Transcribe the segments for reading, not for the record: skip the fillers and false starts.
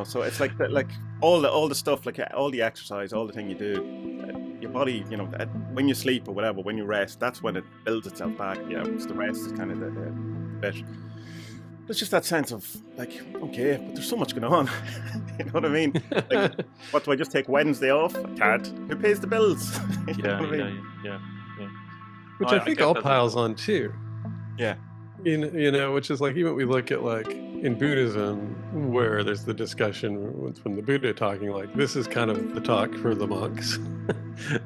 So it's like like all the stuff, like all the exercise, all the thing you do, your body, when you sleep or whatever, when you rest, that's when it builds itself back. It's the rest is kind of the bit. There's just that sense of like, okay, but there's so much going on. You know what I mean? Like, what do I just take Wednesday off? I can't. Who pays the bills? Yeah. Which I think all piles on too. Yeah. Which is like, even we look at like in Buddhism, where there's the discussion from the Buddha talking like, this is kind of the talk for the monks,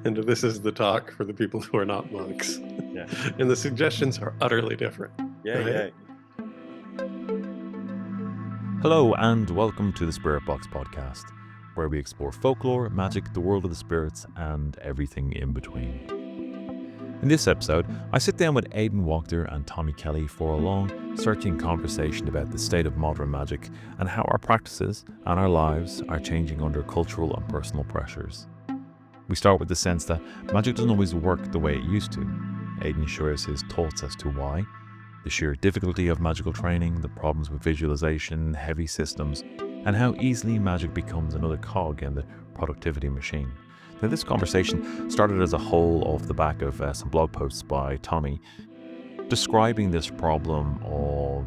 and this is the talk for the people who are not monks. Yeah. And the suggestions are utterly different. Yeah, right? yeah. Hello and welcome to the Spirit Box podcast, where we explore folklore, magic, the world of the spirits, and everything in between. In this episode, I sit down with Aidan Wachter and Tommie Kelly for a long, searching conversation about the state of modern magic and how our practices and our lives are changing under cultural and personal pressures. We start with the sense that magic doesn't always work the way it used to. Aidan shares his thoughts as to why, the sheer difficulty of magical training, the problems with visualization, heavy systems, and how easily magic becomes another cog in the productivity machine. Now, this conversation started as a whole off the back of some blog posts by Tommie describing this problem of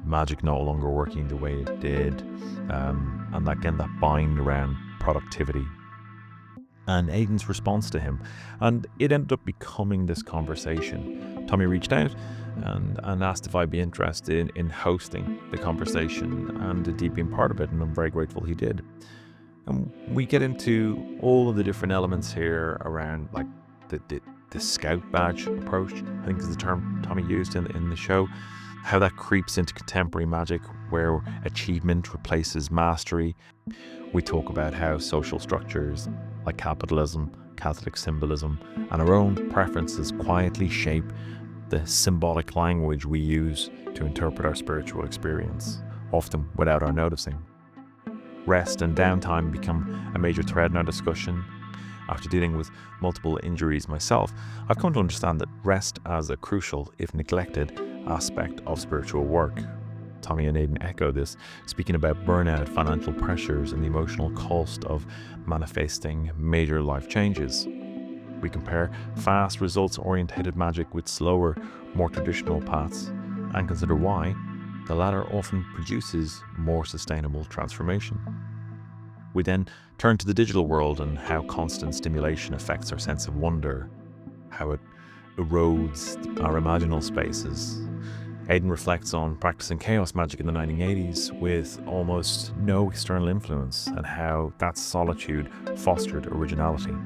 magic no longer working the way it did, and again that bind around productivity. And Aidan's response to him, and it ended up becoming this conversation. Tommie reached out and asked if I'd be interested in hosting the conversation and indeed being part of it, and I'm very grateful he did. And we get into all of the different elements here around like the scout badge approach, I think is the term Tommie used in the show, how that creeps into contemporary magic where achievement replaces mastery. We talk about how social structures like capitalism, Catholic symbolism, and our own preferences quietly shape the symbolic language we use to interpret our spiritual experience, often without our noticing. Rest and downtime become a major thread in our discussion. After dealing with multiple injuries myself, I've come to understand that rest as a crucial, if neglected, aspect of spiritual work. Tommie and Aidan echo this, speaking about burnout, financial pressures, and the emotional cost of manifesting major life changes. We compare fast, results-orientated magic with slower, more traditional paths, and consider why the latter often produces more sustainable transformation. We then turn to the digital world and how constant stimulation affects our sense of wonder, how it erodes our imaginal spaces. Aidan reflects on practicing chaos magic in the 1980s with almost no external influence and how that solitude fostered originality.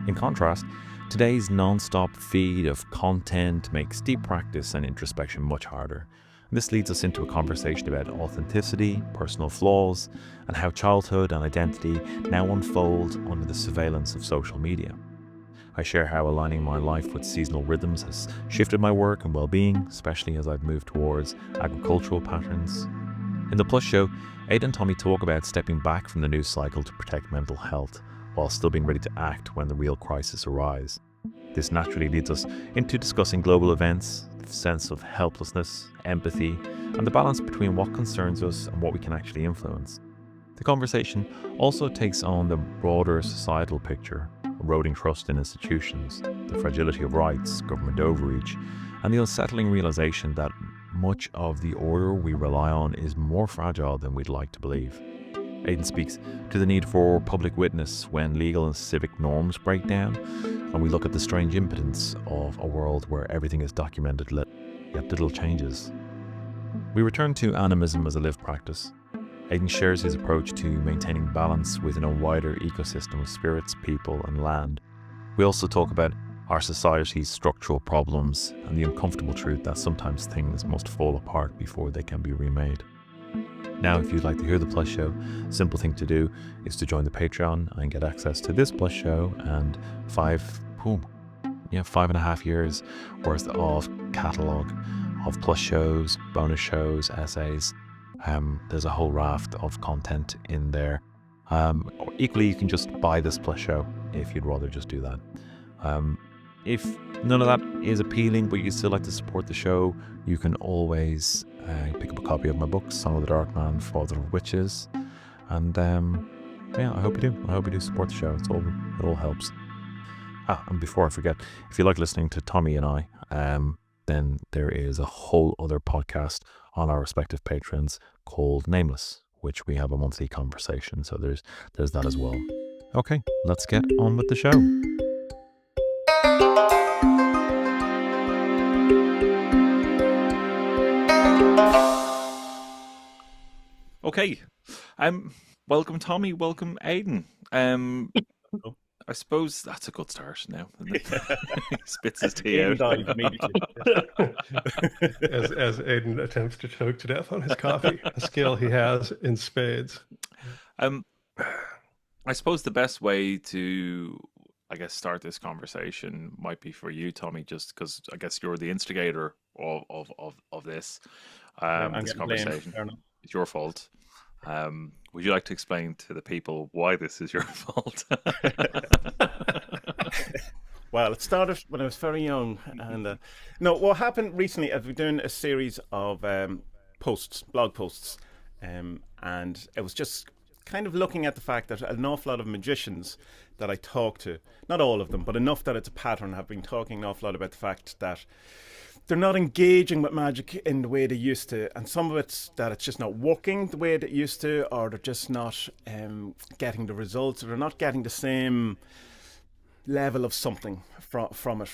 In contrast, today's non-stop feed of content makes deep practice and introspection much harder. This leads us into a conversation about authenticity, personal flaws, and how childhood and identity now unfold under the surveillance of social media. I share how aligning my life with seasonal rhythms has shifted my work and well-being, especially as I've moved towards agricultural patterns. In the Plus show, Aidan and Tommie talk about stepping back from the news cycle to protect mental health, while still being ready to act when the real crisis arise. This naturally leads us into discussing global events, the sense of helplessness, empathy, and the balance between what concerns us and what we can actually influence. The conversation also takes on the broader societal picture, eroding trust in institutions, the fragility of rights, government overreach, and the unsettling realization that much of the order we rely on is more fragile than we'd like to believe. Aidan speaks to the need for public witness when legal and civic norms break down, and we look at the strange impotence of a world where everything is documented yet little changes. We return to animism as a lived practice. Aidan shares his approach to maintaining balance within a wider ecosystem of spirits, people, and land. We also talk about our society's structural problems and the uncomfortable truth that sometimes things must fall apart before they can be remade. Now, if you'd like to hear the Plus show, simple thing to do is to join the Patreon and get access to this Plus show and 5.5 years worth of catalogue of Plus shows, bonus shows, essays. There's a whole raft of content in there. Equally, you can just buy this Plus show if you'd rather just do that. If none of that is appealing, but you'd still like to support the show, you can always pick up a copy of my book, Son of the Dark Man, Father of Witches. And yeah, I hope you do. I hope you do support the show. It all helps. And before I forget, if you like listening to Tommy and I, then there is a whole other podcast on our respective patrons called Nameless, which we have a monthly conversation. So there's that as well. Okay, let's get on with the show. Okay, welcome Tommy, welcome Aidan. I suppose that's a good start now. He spits his tea out. Died immediately. as Aidan attempts to choke to death on his coffee, a skill he has in spades. I suppose the best way to, I guess, start this conversation might be for you, Tommy, just because I guess you're the instigator of this this conversation. It's your fault. Would you like to explain to the people why this is your fault? Well, it started when I was very young, and no, what happened recently is we're doing a series of blog posts, and it was just kind of looking at the fact that an awful lot of magicians that I talk to, not all of them, but enough that it's a pattern, have been talking an awful lot about the fact that they're not engaging with magic in the way they used to, and some of it's that it's just not working the way that it used to, or they're just not getting the results, or they're not getting the same level of something from it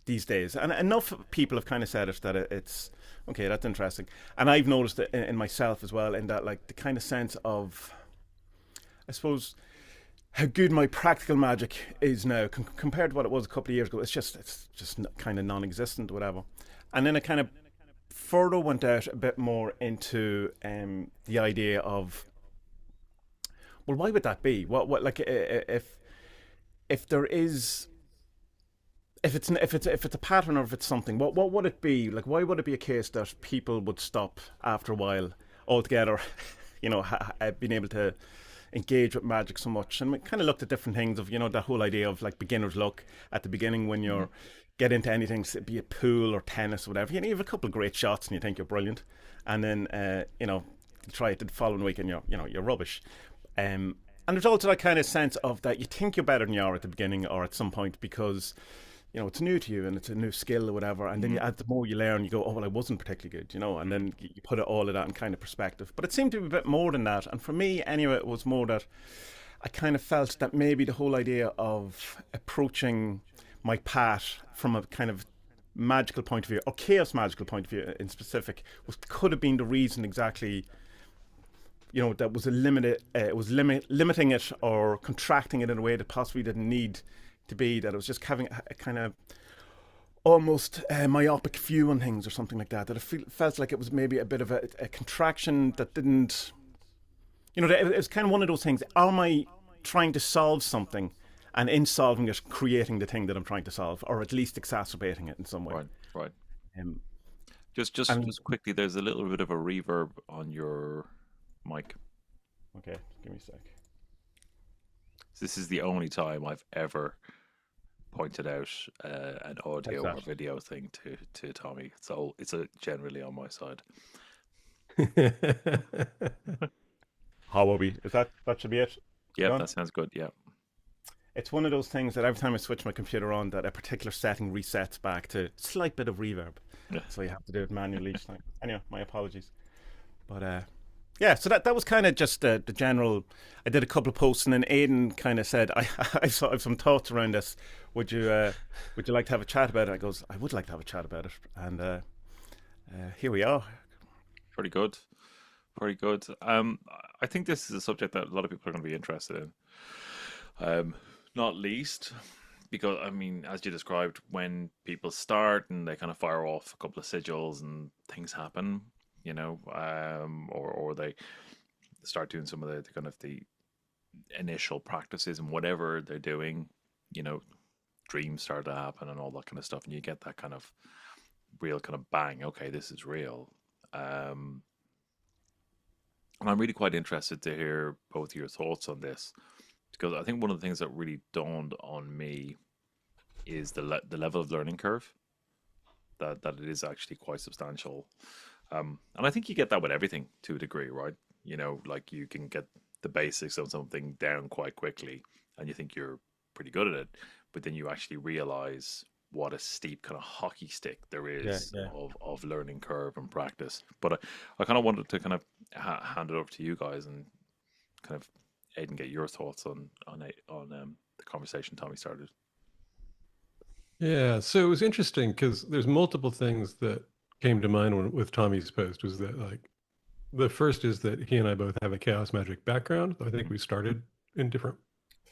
these days. And enough people have kind of said it that it's okay, that's interesting. And I've noticed it in myself as well, in that, like, the kind of sense of, I suppose, how good my practical magic is now compared to what it was a couple of years ago. It's just kind of non-existent, whatever. And then it kind of further went out a bit more into the idea of, well, why would that be? What like if there is, if it's a pattern, or if it's something, what would it be? Like, why would it be a case that people would stop after a while altogether? You know, being able to engage with magic so much. And we kind of looked at different things of, you know, that whole idea of like beginner's luck at the beginning when you're get into anything, be it pool or tennis or whatever. You know, you have a couple of great shots and you think you're brilliant, and then you know, you try it the following week and you're rubbish. And there's also that kind of sense of that you think you're better than you are at the beginning or at some point, because, you know, it's new to you and it's a new skill or whatever. And then you add, the more you learn, you go, oh, well, I wasn't particularly good, you know, and then you put all of that in kind of perspective. But it seemed to be a bit more than that. And for me, anyway, it was more that I kind of felt that maybe the whole idea of approaching my path from a kind of magical point of view, or chaos magical point of view in specific, could have been the reason exactly, you know, that was limiting it or contracting it in a way that possibly didn't need to be, that it was just having a kind of almost myopic view on things or something like that, that it felt like it was maybe a bit of a contraction that didn't, you know, it was kind of one of those things. Am I trying to solve something, and in solving it, creating the thing that I'm trying to solve, or at least exacerbating it in some way? Right. Just quickly, there's a little bit of a reverb on your mic. Okay, give me a sec. This is the only time I've ever pointed out an audio or video thing to Tommy. So it's generally on my side. How will we? That should be it? Yeah, Done? That sounds good. Yeah. It's one of those things that every time I switch my computer on, that a particular setting resets back to a slight bit of reverb. Yeah. So you have to do it manually each time. Anyway, my apologies. But yeah, so that was kind of just the general. I did a couple of posts, and then Aidan kind of said, I have some thoughts around this. Would you like to have a chat about it? I goes, I would like to have a chat about it. And here we are. Pretty good. Very good. I think this is a subject that a lot of people are going to be interested in. Not least because, I mean, as you described, when people start and they kind of fire off a couple of sigils and things happen, you know, or they start doing some of the kind of the initial practices and whatever they're doing, you know, dreams start to happen and all that kind of stuff, and you get that kind of real kind of bang. Okay, this is real. And I'm really quite interested to hear both your thoughts on this, because I think one of the things that really dawned on me is the level of learning curve, that it is actually quite substantial. And I think you get that with everything to a degree, right? You know, like you can get the basics of something down quite quickly, and you think you're pretty good at it, but then you actually realize what a steep kind of hockey stick there Yeah, is yeah. of learning curve and practice. But I kind of wanted to kind of hand it over to you guys and kind of Aidan, get your thoughts on the conversation Tommie started. Yeah, so it was interesting because there's multiple things that came to mind with Tommy's post. Was that like the first is that he and I both have a chaos magic background. I think we started in different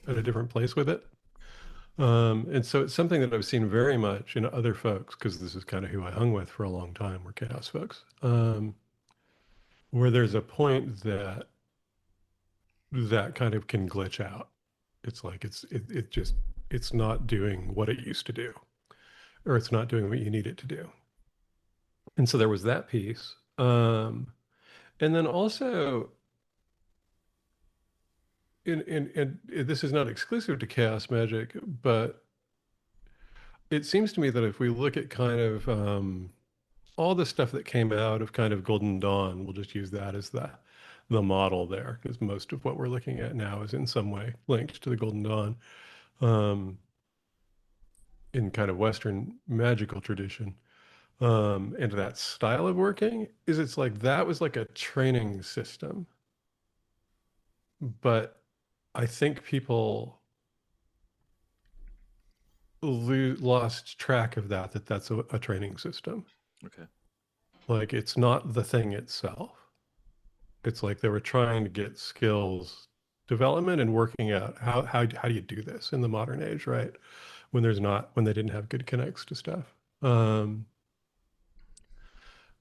at a different place with it. And so it's something that I've seen very much in other folks, because this is kind of who I hung with for a long time, were chaos folks, where there's a point that that kind of can glitch out. It's like it just it's not doing what it used to do, or it's not doing what you need it to do. And so there was that piece. And then also, in this is not exclusive to chaos magic, but it seems to me that if we look at kind of all the stuff that came out of kind of Golden Dawn, we'll just use that as the model there, because most of what we're looking at now is in some way linked to the Golden Dawn, um, in kind of Western magical tradition. And that style of working is it's like that was like a training system, but I think people lost track of that that's a training system. Okay. Like it's not the thing itself. It's like they were trying to get skills development and working out how do you do this in the modern age, right? When they didn't have good connects to stuff.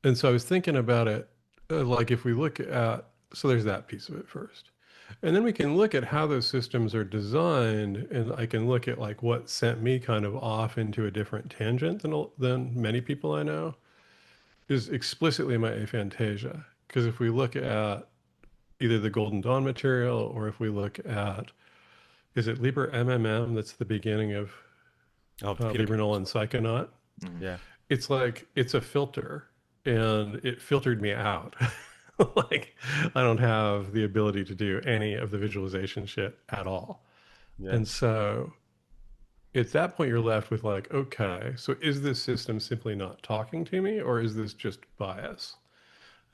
And so I was thinking about it, like if we look at, so there's that piece of it first. And then we can look at how those systems are designed, and I can look at like what sent me kind of off into a different tangent than many people I know is explicitly my aphantasia. Because if we look at either the Golden Dawn material, or if we look at, is it Liber MMM that's the beginning of Oh, the Peter. Liber Null and Psychonaut? Mm-hmm. Yeah. It's like it's a filter, and it filtered me out. Like I don't have the ability to do any of the visualization shit at all. Yeah. And so at that point you're left with like, okay, so is this system simply not talking to me, or is this just bias?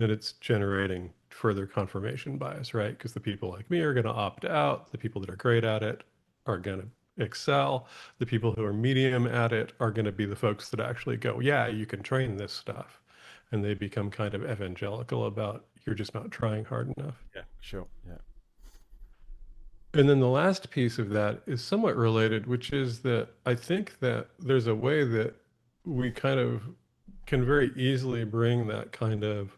And it's generating further confirmation bias, right? Because the people like me are going to opt out. The people that are great at it are going to excel. The people who are medium at it are going to be the folks that actually go, yeah, you can train this stuff. And they become kind of evangelical about you're just not trying hard enough. Yeah. Sure. Yeah. And then the last piece of that is somewhat related, which is that I think that there's a way that we kind of can very easily bring that kind of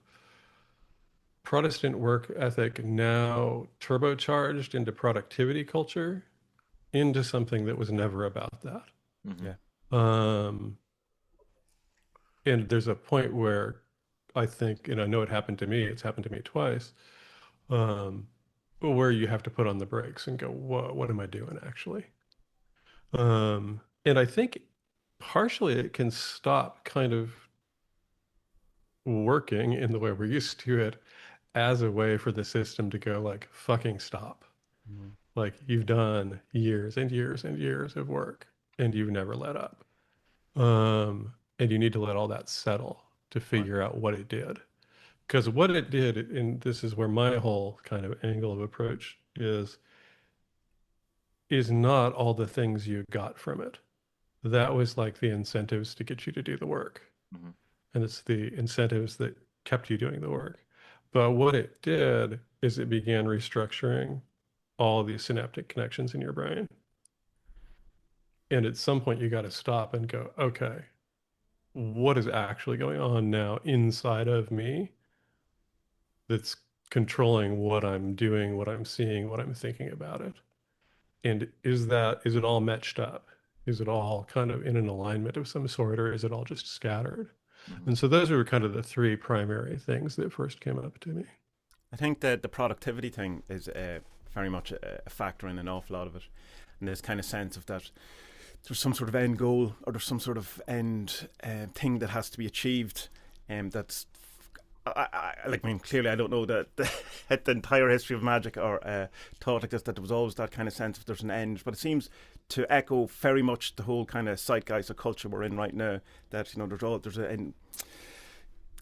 Protestant work ethic, now turbocharged into productivity culture, into something that was never about that. Mm-hmm. Yeah. Um, and there's a point where I think, and I know it happened to me, it's happened to me twice, where you have to put on the brakes and go, whoa, what am I doing actually? And I think partially it can stop kind of working in the way we're used to it as a way for the system to go like, fucking stop. Mhm. Like you've done years and years and years of work and you've never let up. And you need to let all that settle to Right. figure out what it did. Because what it did, and this is where my whole kind of angle of approach is not all the things you got from it. That was like the incentives to get you to do the work. Mm-hmm. And it's the incentives that kept you doing the work. But what it did is it began restructuring all these synaptic connections in your brain. And at some point, you got to stop and go, okay, what is actually going on now inside of me that's controlling what I'm doing, what I'm seeing, what I'm thinking about it? And is it all matched up? Is it all kind of in an alignment of some sort, or is it all just scattered? Mm-hmm. And so those are kind of the three primary things that first came up to me. I think that the productivity thing is very much a factor in an awful lot of it, and there's kind of sense of that there's some sort of end goal, or there's some sort of end thing that has to be achieved, that's I mean, clearly, I don't know the entire history of magic or thought like this, that there was always that kind of sense of there's an end. But it seems to echo very much the whole kind of zeitgeist of culture we're in right now. That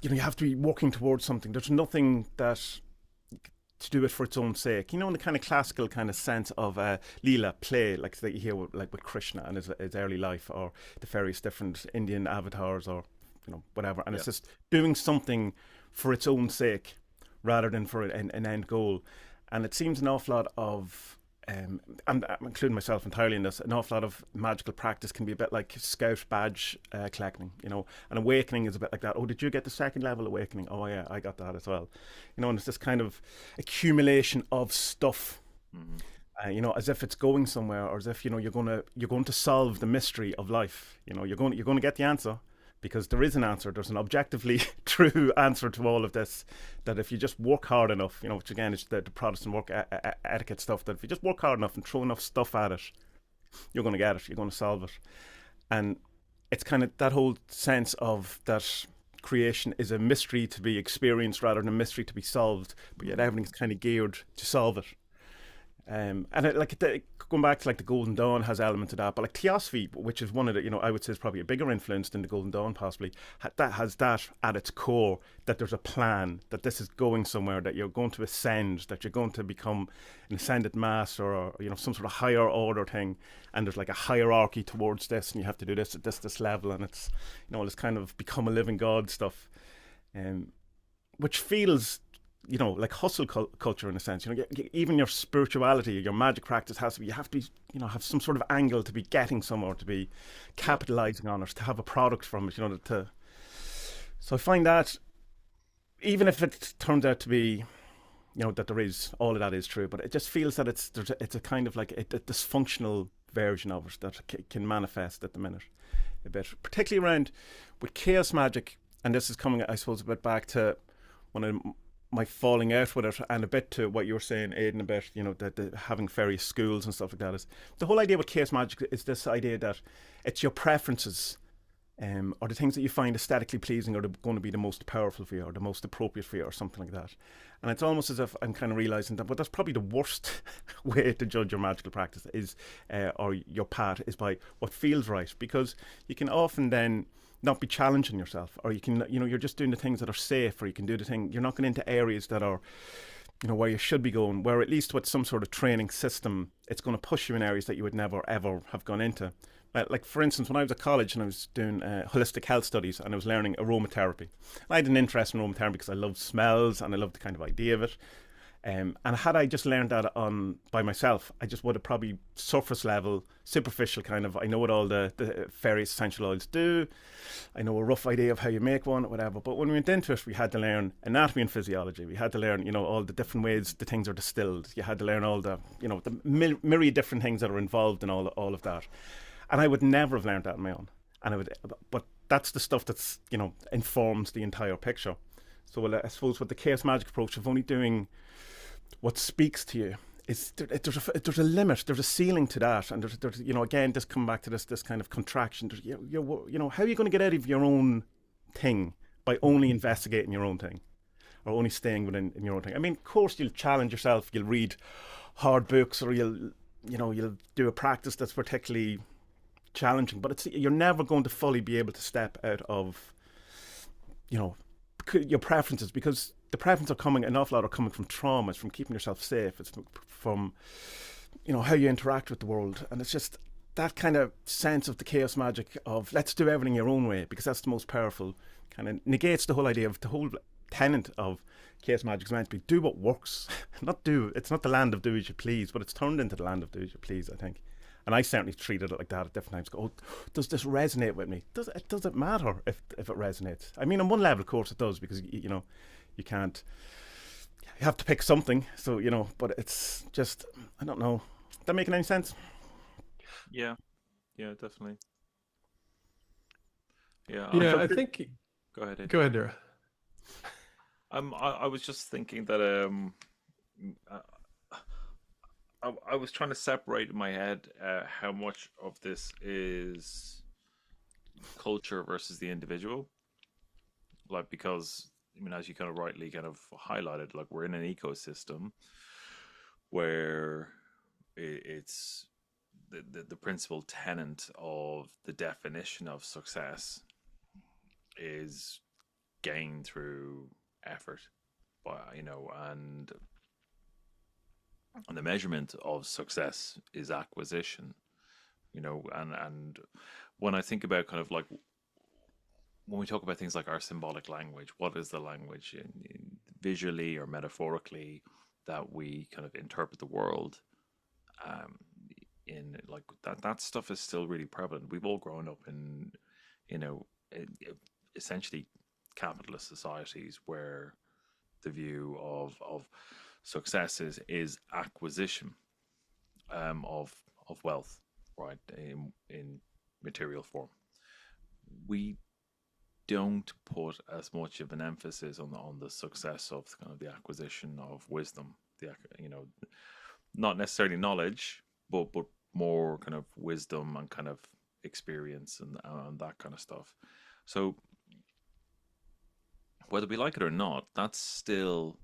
you have to be working towards something. There's nothing that to do it for its own sake. In the kind of classical kind of sense of Leela play, like that you hear with Krishna and his early life, or the various different Indian avatars, or whatever. And it's just doing something for its own sake rather than for an end goal. And it seems an awful lot of I'm including myself entirely in this, an awful lot of magical practice can be a bit like scout badge collecting, and awakening is a bit like that. Oh, did you get the second level awakening? Oh yeah, I got that as well. And it's this kind of accumulation of stuff, as if it's going somewhere, or as if you're going to solve the mystery of life. You're going to get the answer, because there is an answer. There's an objectively true answer to all of this, that if you just work hard enough, which again is the Protestant work etiquette stuff, that if you just work hard enough and throw enough stuff at it, you're going to get it, you're going to solve it. And it's kind of that whole sense of that creation is a mystery to be experienced rather than a mystery to be solved, but yet everything's kind of geared to solve it. And going back to the Golden Dawn has elements of that, but Theosophy, which is one of the, I would say is probably a bigger influence than the Golden Dawn possibly, that has that at its core, that there's a plan, that this is going somewhere, that you're going to ascend, that you're going to become an ascended master, or some sort of higher order thing, and there's a hierarchy towards this, and you have to do this at this level, and it's this kind of become a living god stuff, which feels like hustle culture in a sense. Even your spirituality, your magic practice you have to be, have some sort of angle to be getting somewhere, to be capitalizing on it, to have a product from it, So I find that even if it turns out to be, that there is, all of that is true, but it just feels that it's a kind of a dysfunctional version of it that can manifest at the minute a bit, particularly around with chaos magic. And this is coming, I suppose, a bit back to one of my falling out with it, and a bit to what you were saying, Aidan, about the having various schools and stuff like that. Is the whole idea with chaos magic is this idea that it's your preferences, or the things that you find aesthetically pleasing are going to be the most powerful for you, or the most appropriate for you, or something like that. And it's almost as if I'm kind of realizing that, but that's probably the worst way to judge your magical practice is, or your path is by what feels right, because you can often then not be challenging yourself, or you can, you're just doing the things that are safe, or you can do the thing, you're not going into areas that are, where you should be going, where at least with some sort of training system, it's going to push you in areas that you would never ever have gone into. For instance, when I was at college and I was doing holistic health studies, and I was learning aromatherapy. I had an interest in aromatherapy because I loved smells and I loved the kind of idea of it. And had I just learned that by myself, I just would have probably surface level, superficial kind of, I know what all the various essential oils do, I know a rough idea of how you make one, whatever. But when we went into it, we had to learn anatomy and physiology. We had to learn, all the different ways the things are distilled. You had to learn all the, the myriad different things that are involved in all of that. And I would never have learned that on my own. But that's the stuff that's, informs the entire picture. So I suppose with the chaos magic approach of only doing what speaks to you, is there's a limit, there's a ceiling to that, and there's again, just come back to this kind of contraction. How are you going to get out of your own thing by only investigating your own thing, or only staying within your own thing? I mean, of course, you'll challenge yourself, you'll read hard books, or you'll do a practice that's particularly challenging, but you're never going to fully be able to step out of your preferences, because the preferences an awful lot are coming from trauma. It's from keeping yourself safe. It's from how you interact with the world. And it's just that kind of sense of the chaos magic of let's do everything your own way, because that's the most powerful, kind of negates the whole idea of the whole tenet of chaos magic is meant to be do what works. It's not the land of do as you please, but it's turned into the land of do as you please, I think. And I certainly treated it like that at different times. Go, does this resonate with me? Does it matter if it resonates? I mean, on one level, of course, it does, because you can't. You have to pick something. So but it's just, I don't know. Is that making any sense? Yeah, definitely. Yeah, I think. Go ahead, Ed. Go ahead, Dara. I was just thinking that I was trying to separate in my head how much of this is culture versus the individual. Because I mean, as you kind of rightly kind of highlighted, like we're in an ecosystem where it's the principal tenet of the definition of success is gain through effort, and the measurement of success is acquisition, and when I think about kind of like when we talk about things like our symbolic language, what is the language in visually or metaphorically that we kind of interpret the world in, like that stuff is still really prevalent. We've all grown up in, essentially capitalist societies where the view of success is acquisition of wealth, right, in material form. We don't put as much of an emphasis on the success of kind of the acquisition of wisdom, not necessarily knowledge, but more kind of wisdom and kind of experience and that kind of stuff. So whether we like it or not, that's still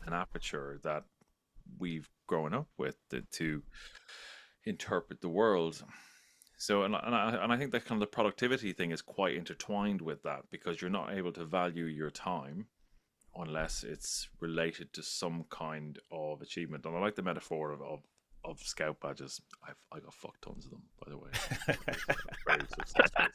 an aperture that we've grown up with to interpret the world. So, and I think that kind of the productivity thing is quite intertwined with that, because you're not able to value your time unless it's related to some kind of achievement. And I like the metaphor of scout badges. I got fuck tons of them, by the way. Very successful.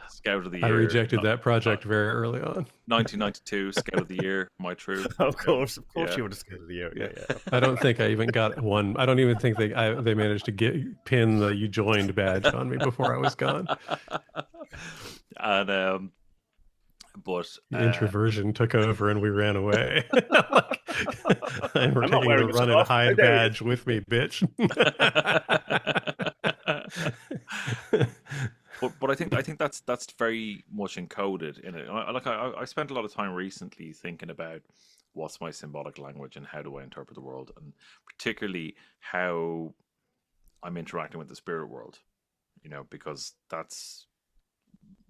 Scout of the Year. I rejected that project very early on. 1992 Scout of the Year, my true. Of course, you were the Scout of the Year. Yeah. I don't think I even got one. I don't even think they managed to pin the "you joined" badge on me before I was gone. And but the introversion took over and we ran away. I'm taking the run and hide badge with me, bitch. But I think that's very much encoded in it. I spent a lot of time recently thinking about what's my symbolic language and how do I interpret the world, and particularly how I'm interacting with the spirit world, because that's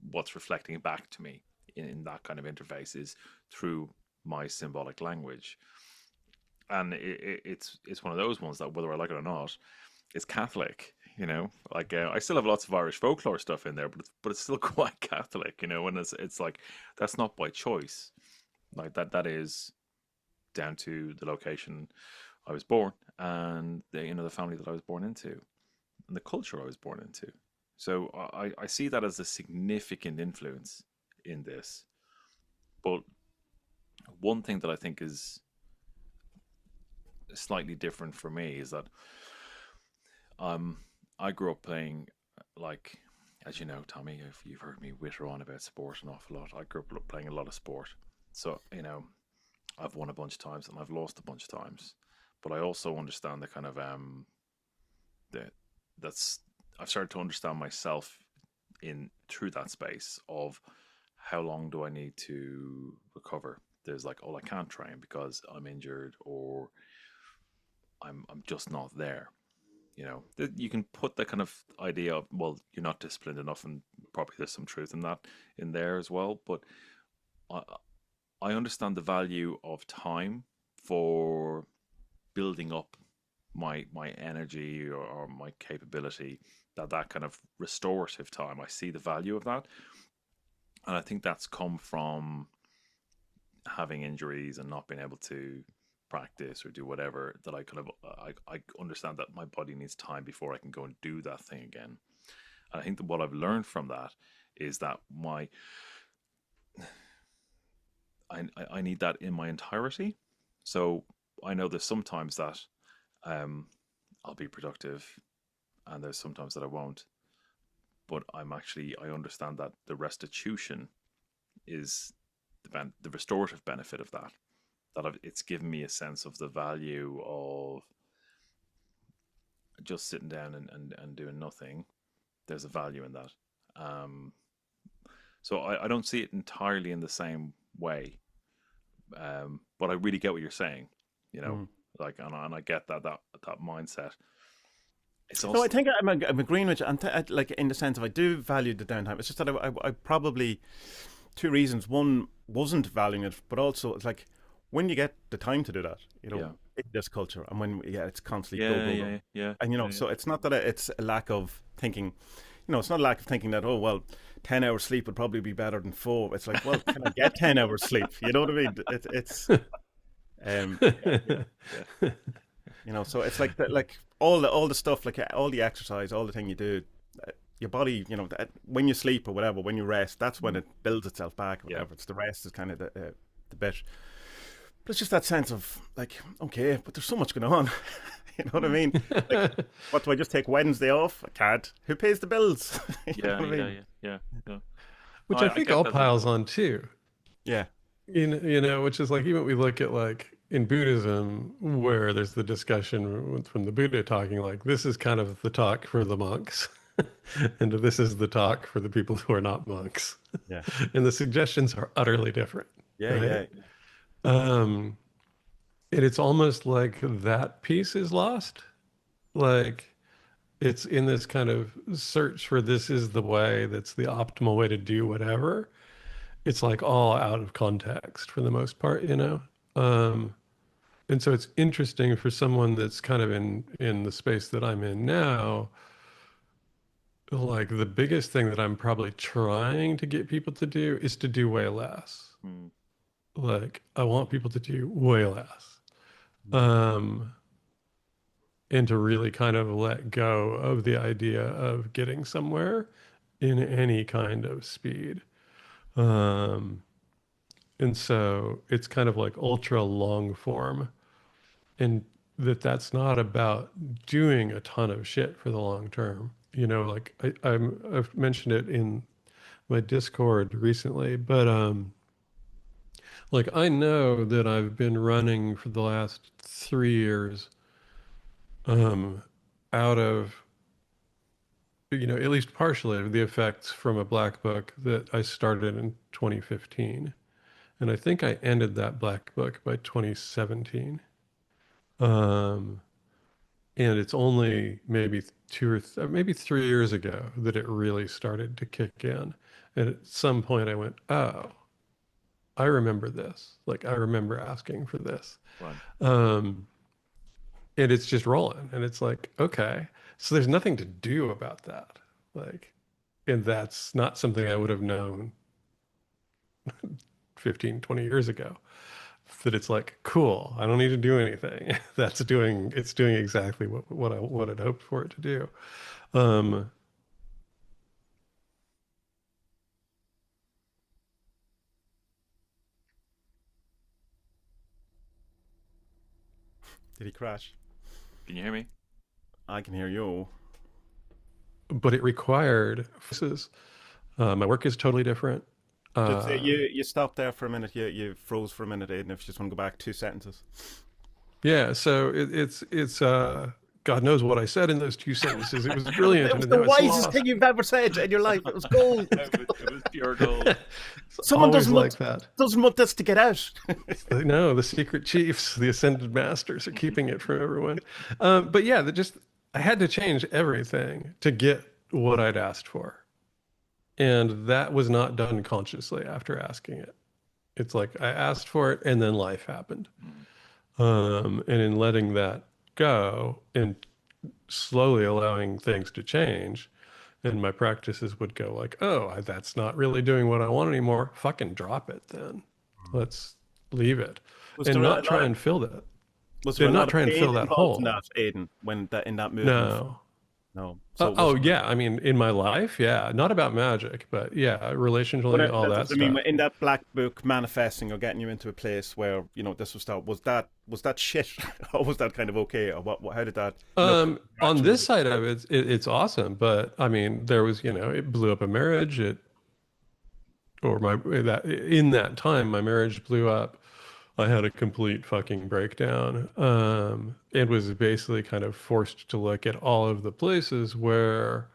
what's reflecting back to me in that kind of interface is through my symbolic language. And it's one of those ones that, whether I like it or not, it's Catholic. I still have lots of Irish folklore stuff in there, but it's still quite Catholic. And it's like that's not by choice. Like that is down to the location I was born and the family that I was born into and the culture I was born into. So I see that as a significant influence in this. But one thing that I think is slightly different for me is that I grew up playing, like, as you know, Tommy, if you've heard me witter on about sport an awful lot, I grew up playing a lot of sport. So, I've won a bunch of times and I've lost a bunch of times. But I also understand the kind of I've started to understand myself through that space of how long do I need to recover. There's like, I can't train because I'm injured or I'm just not there. You can put the kind of idea of, well, you're not disciplined enough, and probably there's some truth in that in there as well. But I understand the value of time for building up my energy or my capability, that kind of restorative time. I see the value of that. And I think that's come from having injuries and not being able to practice or do whatever, that I understand that my body needs time before I can go and do that thing again. And I think that what I've learned from that is that I need that in my entirety. So I know there's sometimes that I'll be productive and there's sometimes that I won't. But I understand that the restitution is the restorative benefit of that. That it's given me a sense of the value of just sitting down and doing nothing. There's a value in that. So I don't see it entirely in the same way. But I really get what you're saying, and I get that mindset. It's also... No, I think I'm agreeing with you, and like in the sense of I do value the downtime. It's just that I probably two reasons. One, wasn't valuing it, but also it's like when you get the time to do that, Yeah. in this culture, and when it's constantly go Yeah, go go, yeah, yeah, and yeah, yeah. so it's not that it's a lack of thinking. It's not a lack of thinking that, oh well, 10 hours sleep would probably be better than four. It's like, well, can I get 10 hours sleep? You know what I mean? It's Yeah, yeah. so it's like like all the stuff, like all the exercise, all the thing you do, your body, when you sleep or whatever, when you rest, that's when it builds itself back or Yeah. whatever. It's the rest is kind of the bit. But it's just that sense of like, okay, but there's so much going on. You know what I mean? Like, what do I just take Wednesday off? I can't. Who pays the bills? You know Yeah, what I yeah, mean? yeah, yeah. No, Which I I think get all that. piles on too. Yeah. Which is like even we look at like in Buddhism, where there's the discussion from the Buddha talking like this is kind of the talk for the monks, and this is the talk for the people who are not monks, Yeah. and the suggestions are utterly different, Yeah. right? Yeah. Um, and it's almost like that piece is lost, like it's in this kind of search for this is the way that's the optimal way to do whatever. It's like all out of context for the most part. Um, and so it's interesting for someone that's kind of in the space that I'm in now. Like the biggest thing that I'm probably trying to get people to do is to do way less. Mm. Like I want people to do way less. Mm. Um, and to really kind of let go of the idea of getting somewhere in any kind of speed. Um, and so it's kind of like ultra long form, and that's not about doing a ton of shit for the long term. Like I've mentioned it in my Discord recently, but like I know that I've been running for the last 3 years, um, out of at least partially of the effects from a black book that I started in 2015. And I think I ended that black book by 2017. Um, and it's only maybe maybe 3 years ago that it really started to kick in. And at some point I went, oh, I remember this. Like I remember asking for this. Right. Um, and it's just rolling. And it's like, okay. So there's nothing to do about that. Like, and that's not something I would have known 15, 20 years ago. That it's like, cool, I don't need to do anything. It's doing exactly what I'd hoped for it to do. Um, Did he crash? Can you hear me? I can hear you. but it required my work is totally different. Just Uh, you stopped there for a minute. You froze for a minute, Aiden. If you just want to go back 2 sentences. yeah, so it's God knows what I said in those 2 sentences. It was brilliant, It was and the now it's wisest lost. thing you've ever said in your life. It was gold. It was pure gold. It's Someone always doesn't like want that. this to get out. No, the secret chiefs, the ascended masters, are keeping it from everyone. But yeah, I had to change everything to get what I'd asked for, and that was not done consciously after asking it. It's like I asked for it, and then life happened. Mm. And in letting that go and slowly allowing things to change, and my practices would go like, oh, that's not really doing what I want anymore. Fucking drop it then. Let's leave it Was and there not a lot try of and fill that. was there a And lot not of try and pain fill that involved in hole. that, Aiden, when that in that movement? No. No. So it Oh was. yeah, I mean, in my life, yeah, not about magic, but yeah, But relationally, all that's that what I mean. stuff. In that black book, manifesting or getting you into a place where this was start. Was that shit, or was that kind of okay, or what? How did that look On gradually? this side of it, it's awesome, but I mean, there was, it blew up a marriage. Or my that in that time, my marriage blew up. I had a complete fucking breakdown, and was basically kind of forced to look at all of the places where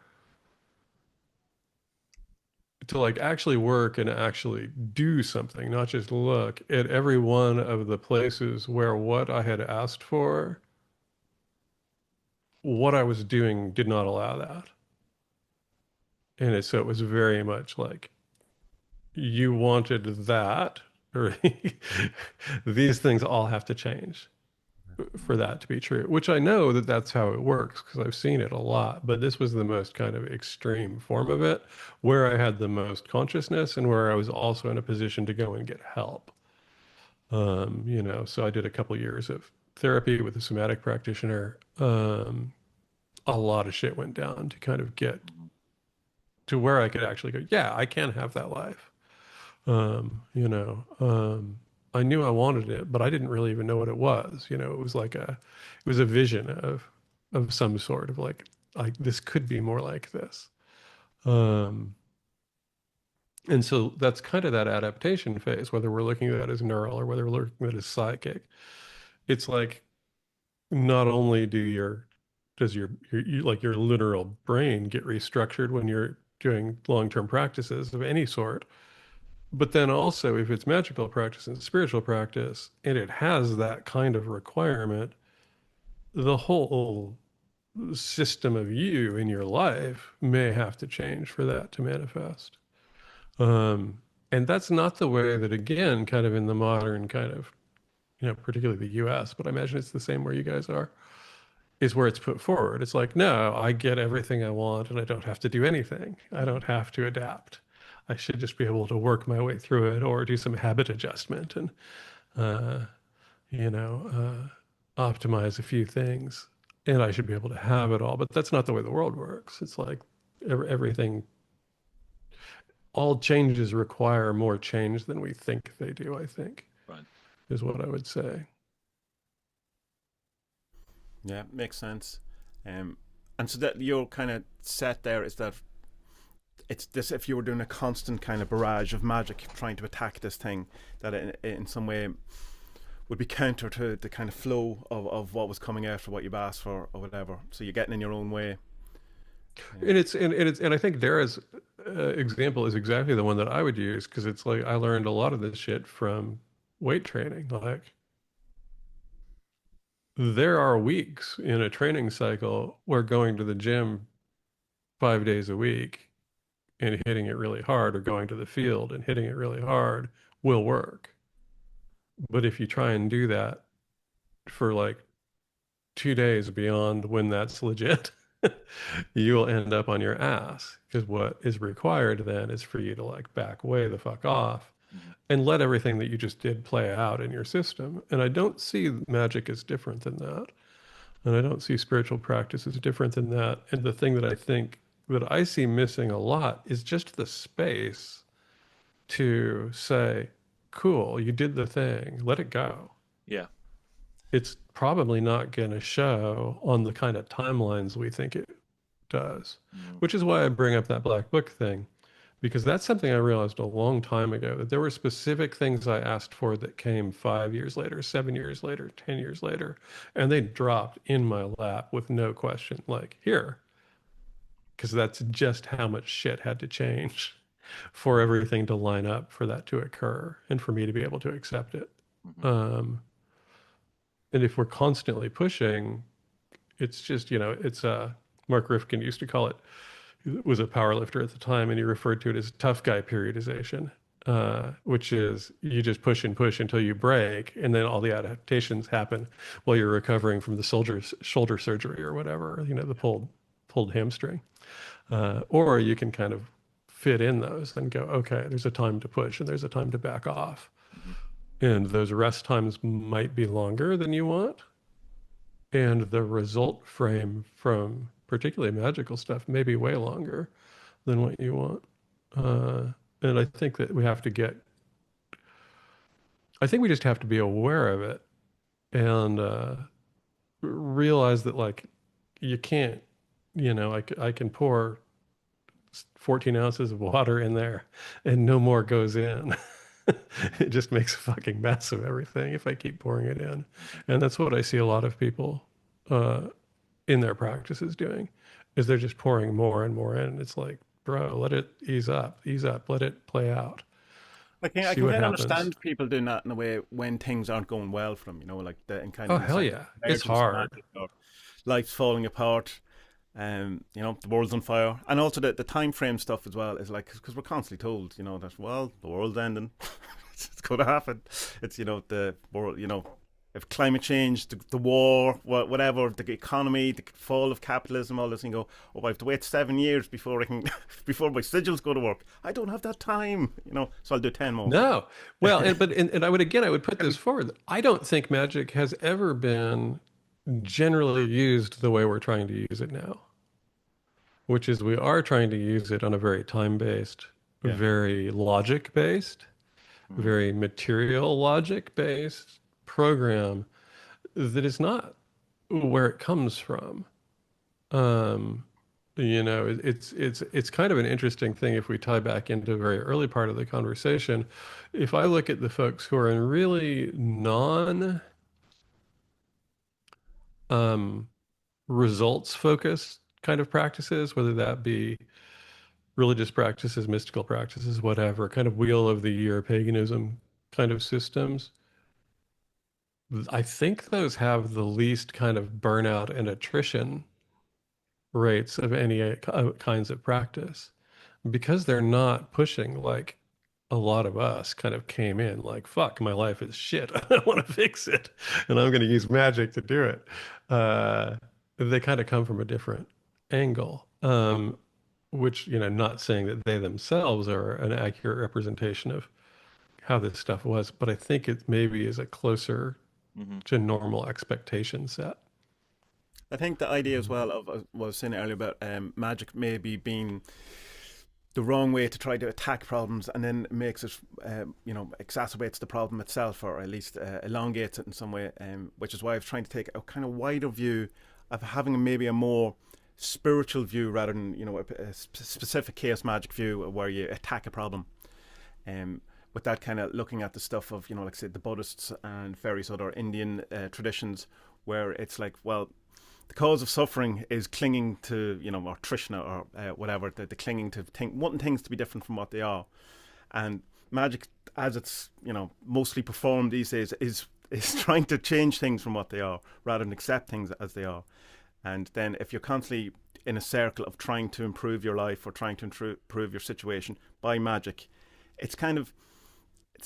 to like actually work and actually do something, not just look at every one of the places where what I had asked for, what I was doing did not allow that. So it was very much like you wanted that, or these things all have to change for that to be true, which I know that that's how it works because I've seen it a lot. But this was the most kind of extreme form of it, where I had the most consciousness and where I was also in a position to go and get help. So I did a couple years of therapy with a somatic practitioner. A lot of shit went down to kind of get to where I could actually go, yeah, I can have that life. I knew I wanted it, but I didn't really even know what it was. It was it was a vision of some sort of like this could be more like this. Um, and so that's kind of that adaptation phase, whether we're looking at that as neural or whether we're looking at it as psychic. It's like not only does your literal brain get restructured when you're doing long-term practices of any sort, but then also if it's magical practice and spiritual practice and it has that kind of requirement, the whole system of you in your life may have to change for that to manifest. Um, and that's not the way that, again, kind of in the modern kind of, particularly the US, but I imagine it's the same where you guys are, is where it's put forward. It's like, no, I get everything I want and I don't have to do anything. I don't have to adapt. I should just be able to work my way through it or do some habit adjustment and, uh, you know, optimize a few things. And I should be able to have it all. But that's not the way the world works. It's like everything, all changes require more change than we think they do, I think, Right. is what I would say. Yeah, makes sense. And so that you're kind of set there is that it's this, if you were doing a constant kind of barrage of magic trying to attack this thing, that in some way would be counter to the kind of flow of what was coming out or what you've asked for or whatever. So you're getting in your own way. And I think Dara's example is exactly the one that I would use because it's like I learned a lot of this shit from weight training. Like there are weeks in a training cycle where going to the gym 5 days a week and hitting it really hard or going to the field and hitting it really hard will work. But if you try and do that for like 2 days beyond when that's legit, you will end up on your ass because what is required then is for you to like back way the fuck off and let everything that you just did play out in your system. And I don't see magic as different than that. And I don't see spiritual practice as different than that. And the thing that I think that I see missing a lot is just the space to say, cool, you did the thing, let it go. Yeah. It's probably not going to show on the kind of timelines we think it does, which is why I bring up that black book thing, because that's something I realized a long time ago that there were specific things I asked for that came 5 years later, 7 years later, 10 years later, and they dropped in my lap with no question, like, here, because that's just how much shit had to change for everything to line up for that to occur and for me to be able to accept it. And if we're constantly pushing, it's just, it's Mark Rifkin used to call it, he was a power lifter at the time, and he referred to it as tough guy periodization, which is you just push and push until you break, and then all the adaptations happen while you're recovering from the shoulder surgery or whatever, the pulled hamstring. Or you can kind of fit in those and go, okay, there's a time to push and there's a time to back off. And those rest times might be longer than you want. And the result frame from particularly magical stuff may be way longer than what you want. And I think that I think we just have to be aware of it and realize that like you can't, I can pour 14 ounces of water in there and no more goes in. It just makes a fucking mess of everything if I keep pouring it in. And that's what I see a lot of people in their practices doing, is they're just pouring more and more in. It's like, bro, let it ease up, let it play out. I can kind of understand people doing that in a way when things aren't going well for them, like the and kind of hell yeah, it's hard. Life's falling apart, The world's on fire, and also the time frame stuff as well is like because we're constantly told, that well, the world's ending, it's going to happen. It's the world, if climate change, the war, whatever, the economy, the fall of capitalism, all this, and you go, oh, I have to wait 7 years before I can, before my sigils go to work. I don't have that time, so I'll do 10 more. No. Well, and I would put this forward. I don't think magic has ever been generally used the way we're trying to use it now, which is we are trying to use it on a very time-based, Yeah. very logic-based, very material logic-based program that is not where it comes from. It's kind of an interesting thing if we tie back into a very early part of the conversation. If I look at the folks who are in really non results focused kind of practices, whether that be religious practices, mystical practices, whatever, kind of wheel of the year paganism kind of systems, I think those have the least kind of burnout and attrition rates of any kinds of practice because they're not pushing like a lot of us kind of came in like, fuck, my life is shit. I want to fix it. And I'm going to use magic to do it. They kind of come from a different angle, which, not saying that they themselves are an accurate representation of how this stuff was, but I think it maybe is a closer to normal expectation set. I think the idea as well of what I was saying earlier about magic maybe being the wrong way to try to attack problems, and then makes it, exacerbates the problem itself, or at least elongates it in some way, which is why I was trying to take a kind of wider view of having maybe a more spiritual view rather than, a specific chaos magic view where you attack a problem. With that kind of looking at the stuff of, like say the Buddhists and various other Indian traditions, where it's like, well, the cause of suffering is clinging to, or Trishna or whatever, the clinging to wanting things to be different from what they are. And magic, as it's, mostly performed these days, is trying to change things from what they are rather than accept things as they are. And then if you're constantly in a circle of trying to improve your life or trying to improve your situation by magic, it's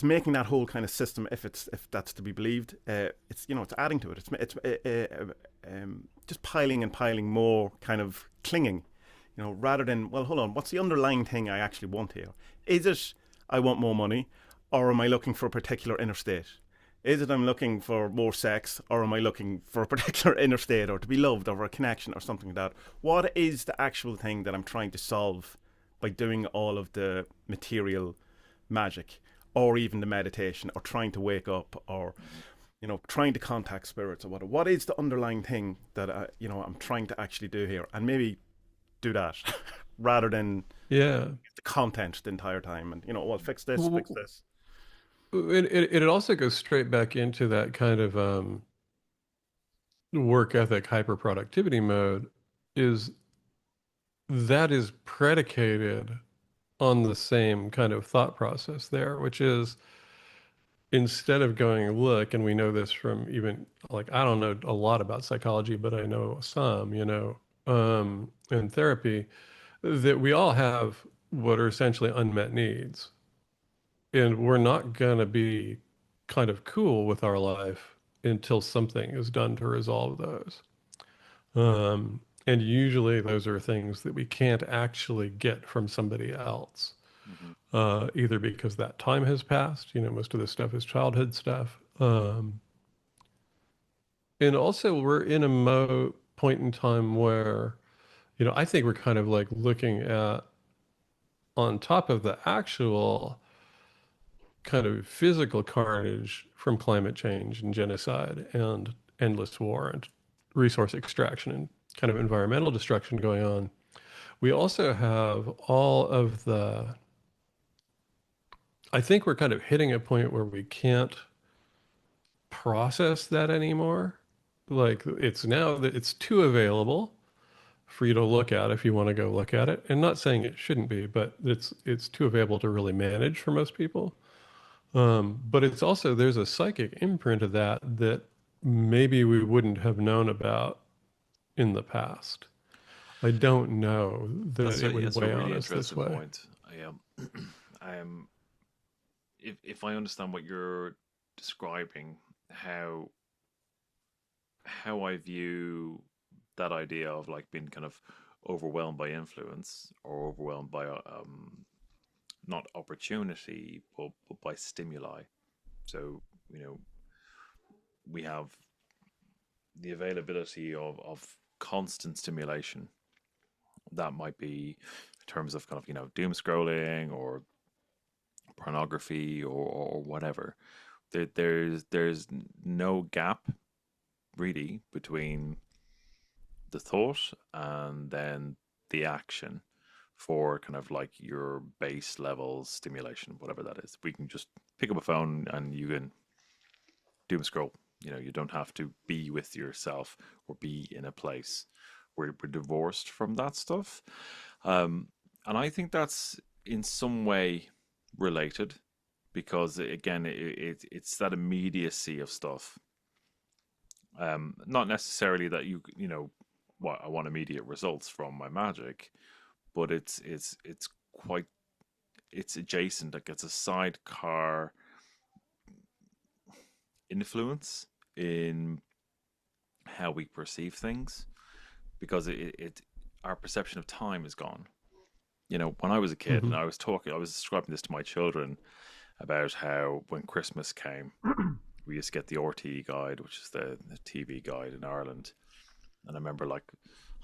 making that whole kind of system, if that's to be believed, it's adding to it. It's just piling and piling more kind of clinging, rather than, well, hold on, what's the underlying thing I actually want here? Is it I want more money, or am I looking for a particular inner state? Is it I'm looking for more sex, or am I looking for a particular inner state, or to be loved, or a connection, or something like that? What is the actual thing that I'm trying to solve by doing all of the material magic, or even the meditation, or trying to wake up, or trying to contact spirits, or whatever? What is the underlying thing that I'm trying to actually do here? And maybe do that rather than the content the entire time, and well, fix this, fix this. It also goes straight back into that kind of work ethic hyper productivity mode, is predicated on the same kind of thought process there, which is, instead of going, look, and we know this from even, like, I don't know a lot about psychology, but I know some, in therapy, that we all have what are essentially unmet needs. And we're not going to be kind of cool with our life until something is done to resolve those. And usually those are things that we can't actually get from somebody else. Either because that time has passed, most of this stuff is childhood stuff. And also we're in a point in time where, I think we're kind of like looking at, on top of the actual kind of physical carnage from climate change and genocide and endless war and resource extraction and kind of environmental destruction going on, we also have all of I think we're kind of hitting a point where we can't process that anymore. Like, it's now that it's too available for you to look at if you want to go look at it. And not saying it shouldn't be, but it's too available to really manage for most people. But it's also, there's a psychic imprint of that maybe we wouldn't have known about in the past. I don't know that it would That's a weigh on really us this interesting way. point. Um, if I understand what you're describing, how I view that idea of like being kind of overwhelmed by influence or overwhelmed by not opportunity but by stimuli. So we have the availability of constant stimulation. That might be in terms of kind of doom scrolling or pornography or whatever. There's no gap really between the thought and then the action for kind of like your base level stimulation, whatever that is. We can just pick up a phone and you can doom scroll. You don't have to be with yourself or be in a place. We're divorced from that stuff. And I think that's in some way related because, again, it's that immediacy of stuff. Not necessarily that what I want immediate results from my magic, but it's quite it's adjacent. Like it's a sidecar influence in how we perceive things because it our perception of time is gone. When I was a kid and Hmm. I was describing this to my children about how when Christmas came, we used to get the RTE guide, which is the TV guide in Ireland. And I remember like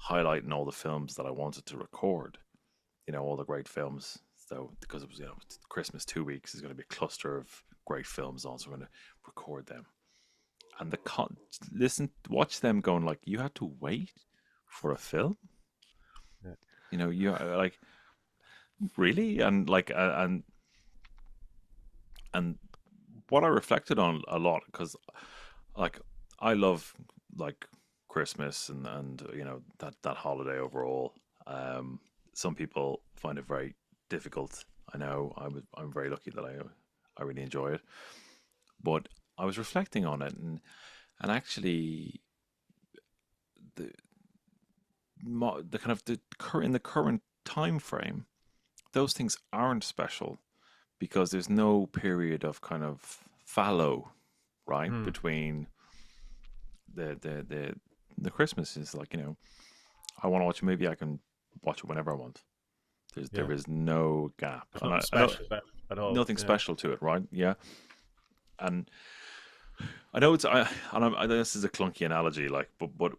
highlighting all the films that I wanted to record, all the great films. So because it was, Christmas 2 weeks is going to be a cluster of great films on, so I'm going to record them. And watch them going like, you had to wait for a film? Yeah. You like, really? And like, and what I reflected on a lot, because like I love like Christmas and that holiday overall. Some people find it very difficult. I know I'm very lucky that I really enjoy it. But I was reflecting on it and actually the the kind of the current in the current time frame, those things aren't special because there's no period of kind of fallow, right, Hmm. between the the Christmas is like, I want to watch a movie, I can watch it whenever I want. Yeah. There is no gap, There's and nothing I don't special about it at all. nothing Yeah. special to it, right? Yeah, and I know this is a clunky analogy, like, but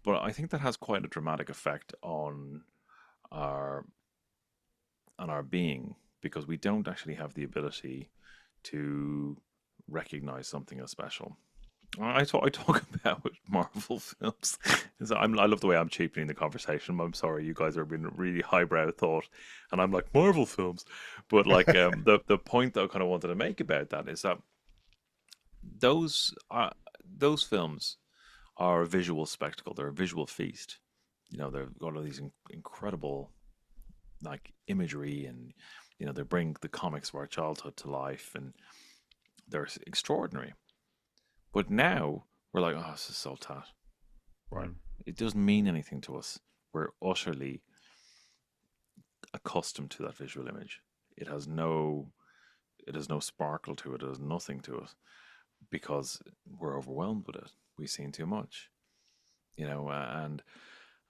I think that has quite a dramatic effect our on our being because we don't actually have the ability to recognize something as special. I talk about Marvel films. I love the way I'm cheapening the conversation. I'm sorry, you guys are being really highbrow thought, and I'm like Marvel films. But like the point that I kind of wanted to make about that is that those those films are a visual spectacle. They're a visual feast. They've got all these incredible like imagery, and they bring the comics of our childhood to life, and they're extraordinary. But now we're like, oh, this is so tat, right? Hmm. It doesn't mean anything to us. We're utterly accustomed to that visual image. It has no, it has no sparkle to it. It has nothing to it because we're overwhelmed with it. We've seen too much, and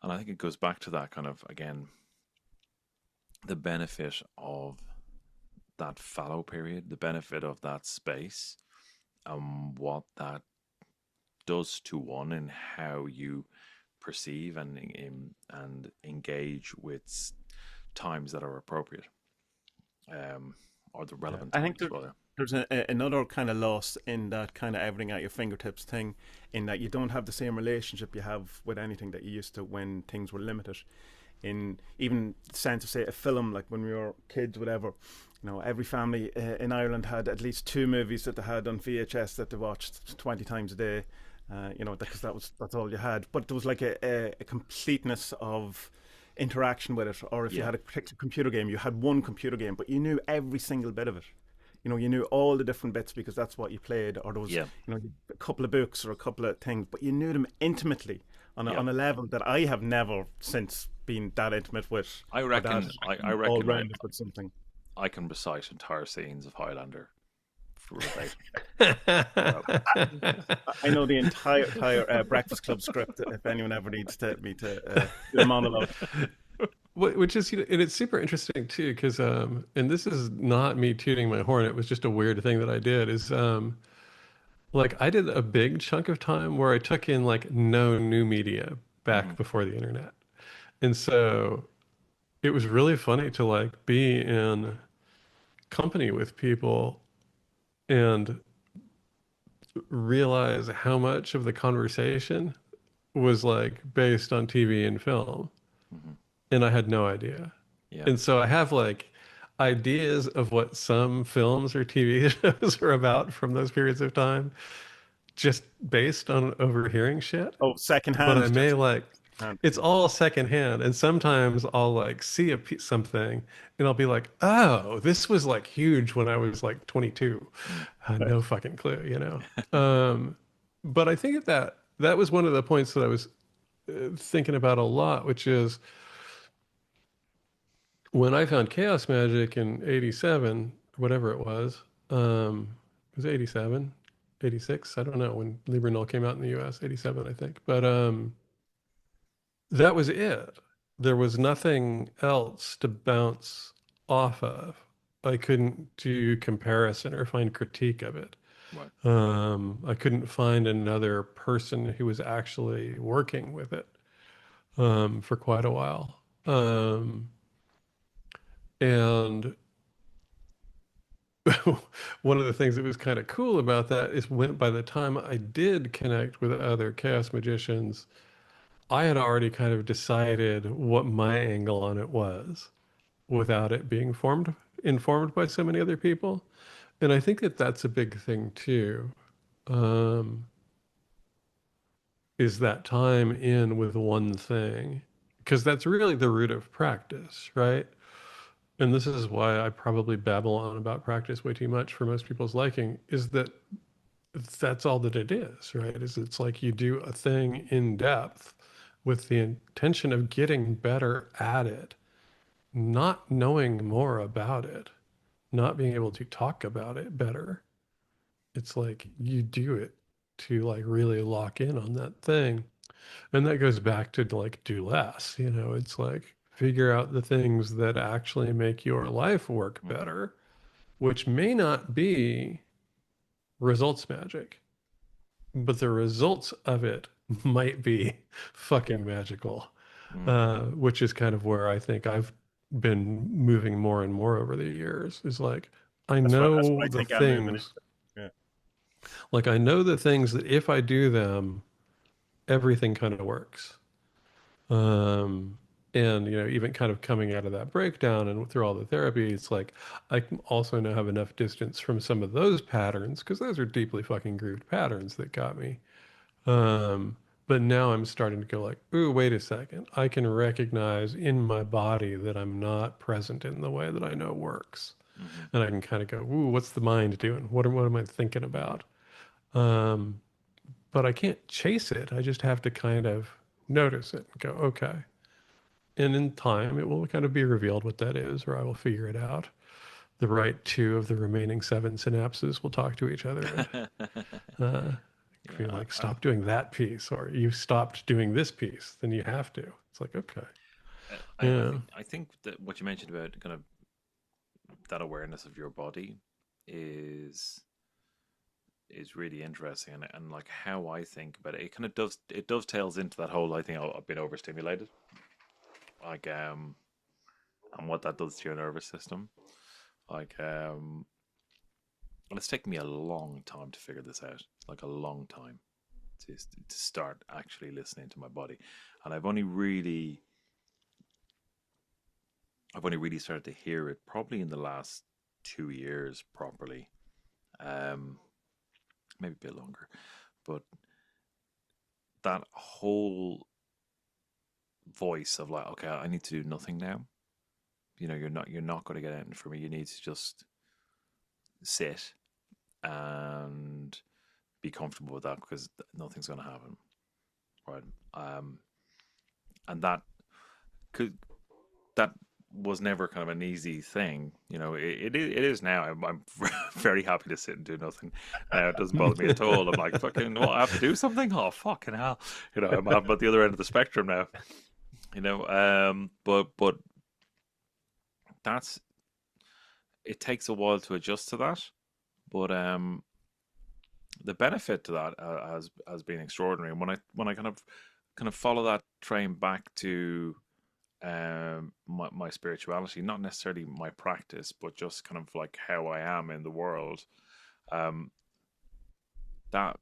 I think it goes back to that kind of again the benefit of that fallow period, the benefit of that space, and what that does to one and how you perceive and engage with times that are appropriate, or the Yeah. relevant I think times rather. there's another kind of loss in that kind of everything at your fingertips thing, in that you don't have the same relationship you have with anything that you used to when things were limited. In even the sense of, say, a film, like when we were kids, whatever, every family in Ireland had at least two movies that they had on VHS that they watched 20 times a day. Because that's all you had. But there was like a completeness of interaction with it. Or if you Yeah, had a particular computer game, you had one computer game, but you knew every single bit of it. You knew all the different bits because that's what you played. Or there was, yeah, a couple of books or a couple of things, but you knew them intimately on yeah, a level that I have never since being that intimate with. I or reckon. that I all reckon. rounded with something. I can recite entire scenes of Highlander for verbatim. I know the entire Breakfast Club script. If anyone ever needs me to do a monologue. Which is, and it's super interesting too, because and this is not me tooting my horn. It was just a weird thing that I did. Is like I did a big chunk of time where I took in like no new media back before the internet, and so it was really funny to like be in company with people and realize how much of the conversation was like based on TV and film, and I had no idea. Yeah. And so I have like ideas of what some films or TV shows are about from those periods of time, just based on overhearing shit. Oh, But secondhand. I may Just like, hand. it's all secondhand. And sometimes I'll like see something and I'll be like, oh, this was like huge when I was like 22. No fucking clue, you know? But I think that was one of the points that I was thinking about a lot, which is when I found chaos magic in 87, whatever it was 87, 86. I don't know when Libra Null came out in the US, 87, I think. But that was it. There was nothing else to bounce off of. I couldn't do comparison or find critique of it. Right. I couldn't find another person who was actually working with it for quite a while. And one of the things that was kind of cool about that is when by the time I did connect with other chaos magicians, I had already kind of decided what my angle on it was without it being informed by so many other people. And I think that that's a big thing too. Um, is that time in with one thing, because that's really the root of practice, right? And this is why I probably babble on about practice way too much for most people's liking, is that that's all that it is, right? Is it's like you do a thing in depth with the intention of getting better at it, not knowing more about it, not being able to talk about it better. It's like you do it to like really lock in on that thing. And that goes back to like do less, you know, it's like figure out the things that actually make your life work better, which may not be results magic, but the results of it might be fucking magical, which is kind of where I think I've been moving more and more over the years. Is like I That's what know I the think I'm moving things, into. like I know the things that if I do them, everything kind of works. Um, and you know, even kind of coming out of that breakdown and through all the therapy, it's like I can also now have enough distance from some of those patterns because those are deeply fucking grooved patterns that got me. Um, but now I'm starting to go like, ooh, wait a second. I can recognize in my body that I'm not present in the way that I know works. And I can kind of go, ooh, what's the mind doing? What am I thinking about? Um, but I can't chase it. I just have to kind of notice it and go, okay. And in time, it will kind of be revealed what that is, or I will figure it out. The right two of the remaining seven synapses will talk to each other and be like, stop doing that piece, or you stopped doing this piece, then you have to. It's like, okay. Yeah. I think that what you mentioned about kind of that awareness of your body is really interesting, and like how I think about it, it kind of dovetails into that whole I think I've been overstimulated, like and what that does to your nervous system, like and it's taken me a long time to figure this out, like a long time to start actually listening to my body, and I've only really started to hear it probably in the last 2 years properly, um, maybe a bit longer, but that whole voice of like, okay, I need to do nothing now. You know, you're not going to get anything from me. You need to just sit and be comfortable with that because nothing's going to happen, right? And that that was never kind of an easy thing. It is now. I'm very happy to sit and do nothing. Now it doesn't bother me at all. I'm like, fucking, well, I have to do something. Oh, fucking hell! I'm at the other end of the spectrum now. But that's it takes a while to adjust to that. But the benefit to that has been extraordinary. And when I kind of follow that train back to my spirituality, not necessarily my practice, but just kind of like how I am in the world, that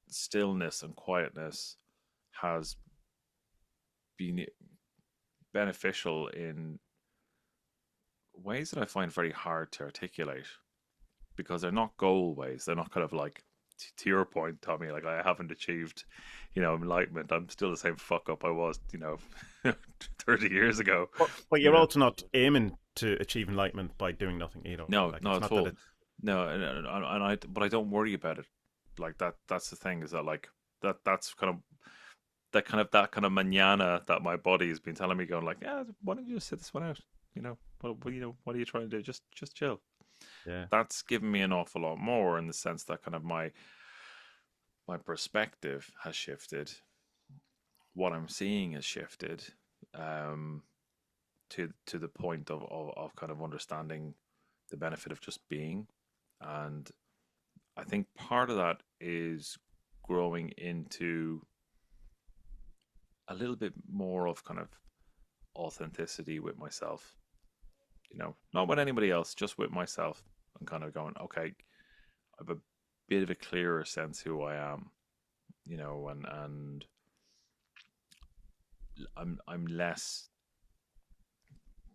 stillness and quietness has been beneficial in ways that I find very hard to articulate, because they're not goal ways. They're not kind of like, to your point, Tommy, like I haven't achieved, enlightenment. I'm still the same fuck up I was, 30 years ago. But you're also not aiming to achieve enlightenment by doing nothing either. No, like, not at all. No, but I don't worry about it. Like that's the thing, is that like that's kind of that kind of manana that my body has been telling me, going like, yeah, why don't you just sit this one out? What are you trying to do? Just chill. Yeah. That's given me an awful lot more, in the sense that kind of my perspective has shifted. What I'm seeing has shifted, to the point of kind of understanding the benefit of just being. And I think part of that is growing into a little bit more of kind of authenticity with myself, not with anybody else, just with myself, and kind of going, okay, I have a bit of a clearer sense who I am, and I'm less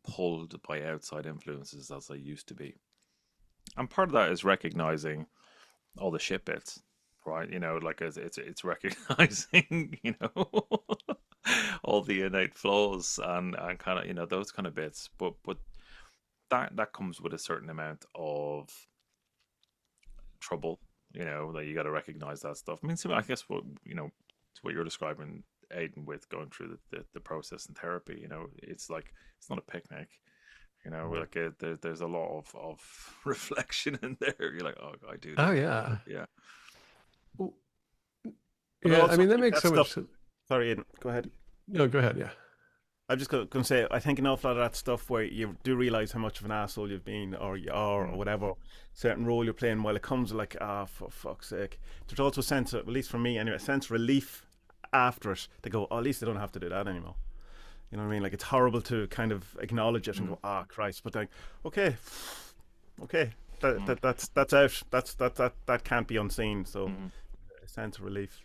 pulled by outside influences as I used to be. And part of that is recognizing all the shit bits, right? Like it's recognizing, all the innate flaws and kind of, those kind of bits. But that comes with a certain amount of trouble, that you got to recognize that stuff. I mean, so I guess it's what you're describing, Aidan, with going through the process in therapy. It's like, it's not a picnic. Like there's a lot of reflection in there. You're like, oh, I do that. Oh yeah. Yeah. Yeah, I mean, that makes so much sense. Sorry, Aidan, go ahead. No, go ahead. Yeah. I'm just going to say, I think an awful lot of that stuff where you do realize how much of an asshole you've been, or you are, or whatever certain role you're playing, while it comes like, for fuck's sake. There's also a sense of, at least for me anyway, a sense of relief after it. They go, oh, at least I don't have to do that anymore. You know what I mean? Like, it's horrible to kind of acknowledge it and go, Christ. But like, okay, that's out. That can't be unseen. So a sense of relief.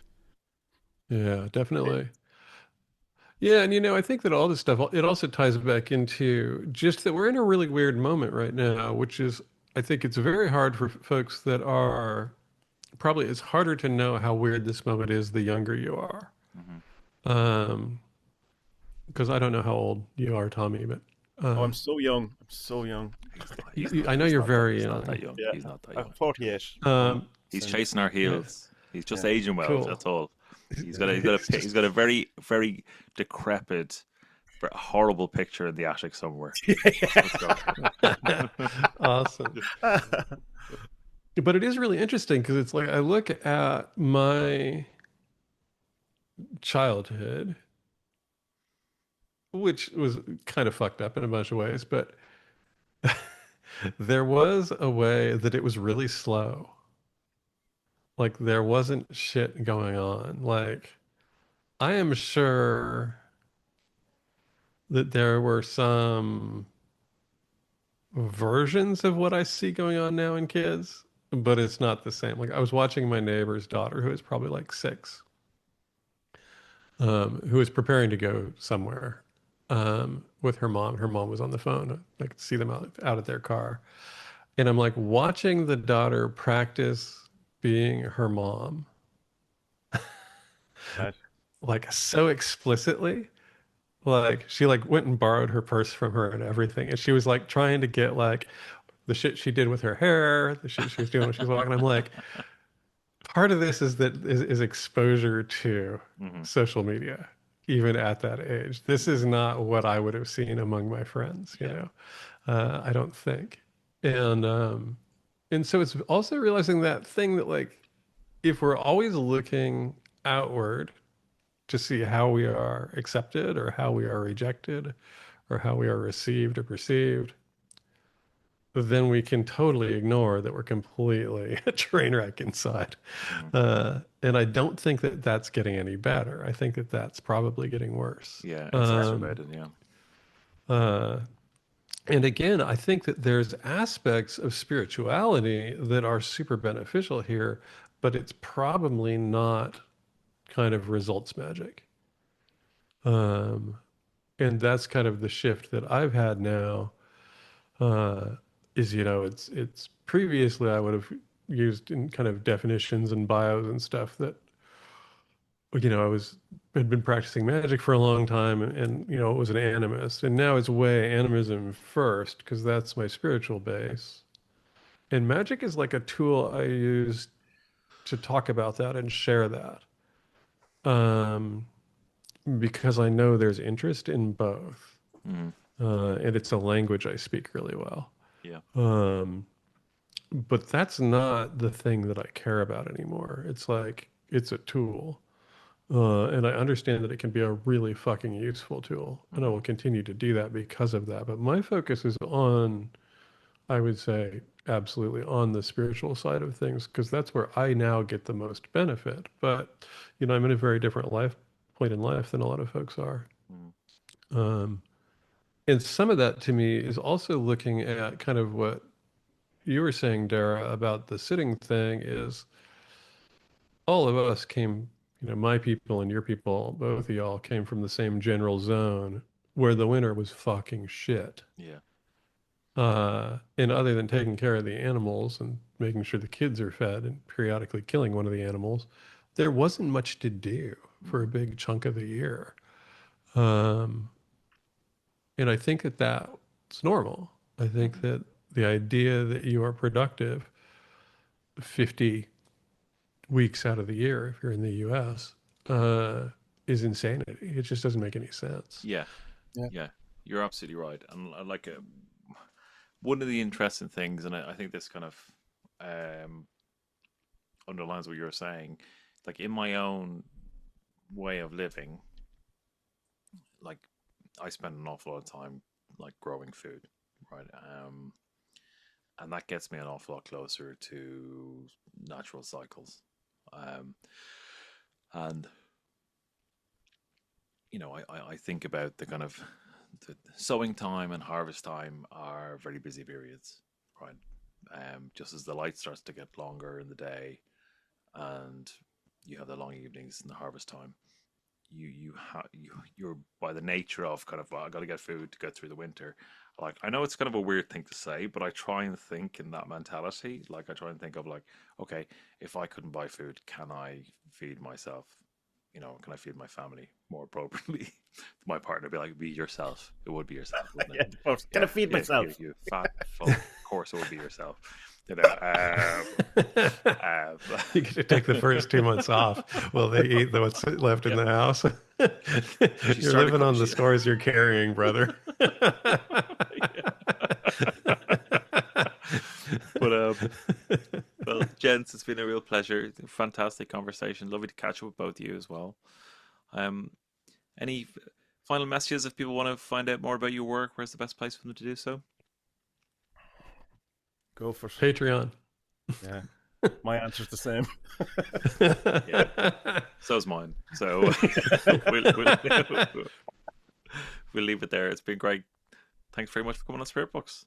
Yeah, definitely. Yeah, and I think that all this stuff, it also ties back into just that we're in a really weird moment right now, which is, I think it's very hard for folks that are, probably it's harder to know how weird this moment is the younger you are. Because I don't know how old you are, Tommy, but I'm so young. I'm so young. I know you're very young. Not that young. Yeah. He's not that young. I'm 48. He's chasing our heels. He's just aging well. Cool. That's all. He's got a very, very decrepit, horrible picture in the attic somewhere. Let's go. Awesome. But it is really interesting, because it's like, I look at my childhood, which was kind of fucked up in a bunch of ways, but there was a way that it was really slow. Like, there wasn't shit going on. Like, I am sure that there were some versions of what I see going on now in kids, but it's not the same. Like, I was watching my neighbor's daughter, who is probably like 6, who is preparing to go somewhere with her mom. Her mom was on the phone. I could see them out at their car. And I'm like watching the daughter practice being her mom. Like, so explicitly. Like, she like went and borrowed her purse from her and everything. And she was like trying to get like the shit she did with her hair, the shit she was doing when she was walking. I'm like, part of this is that is exposure to social media. even at that age. This is not what I would have seen among my friends, you know. I don't think. And so it's also realizing that thing that like if we're always looking outward to see how we are accepted or how we are rejected or how we are received or perceived, then we can totally ignore that we're completely a train wreck inside. And I don't think that that's getting any better. I think that that's probably getting worse. Yeah, exacerbated. And again, I think that there's aspects of spirituality that are super beneficial here, but it's probably not kind of results magic. And that's kind of the shift that I've had now. Is it's previously I would have used in kind of definitions and bios and stuff that had been practicing magic for a long time and it was an animist, and now it's way animism first because that's my spiritual base, and magic is like a tool I use to talk about that and share that, because I know there's interest in both, and it's a language I speak really well. But that's not the thing that I care about anymore. It's like, it's a tool. And I understand that it can be a really fucking useful tool. And I will continue to do that because of that. But my focus is on, I would say, absolutely on the spiritual side of things, because that's where I now get the most benefit. But, I'm in a very different point in life than a lot of folks are. And some of that to me is also looking at kind of what you were saying, Dara, about the sitting thing is all of us came, my people and your people, both of y'all came from the same general zone where the winter was fucking shit. And other than taking care of the animals and making sure the kids are fed and periodically killing one of the animals, there wasn't much to do for a big chunk of the year. And I think that that's normal. I think that the idea that you are productive 50 weeks out of the year, if you're in the US, is insanity. It just doesn't make any sense. Yeah. You're absolutely right. And like one of the interesting things, and I think this kind of underlines what you're saying, like in my own way of living, like I spend an awful lot of time like growing food, right? And that gets me an awful lot closer to natural cycles. And I think about the kind of the sowing time and harvest time are very busy periods, right? Just as the light starts to get longer in the day, and you have the long evenings in the harvest time, you're by the nature of kind of, well, I got to get food to get through the winter. Like, I know it's kind of a weird thing to say, but I try and think in that mentality. Like, I try and think of like, okay, if I couldn't buy food, can I feed myself? Can I feed my family more appropriately? My partner would be like, be yourself. It would be yourself, wouldn't it? Can I feed myself? You fat fuck. Of course, it would be yourself. You get to take the first 2 months off while they eat what's left in the house. You're living on the stores you're carrying, brother. But well, gents, it's been a real pleasure. Fantastic conversation. Lovely to catch up with both of you as well. Any final messages if people want to find out more about your work? Where's the best place for them to do so? Go for Patreon. Yeah, my answer's the same. Yeah. So's mine. So we'll leave it there. It's been great. Thanks very much for coming on Spirit Books.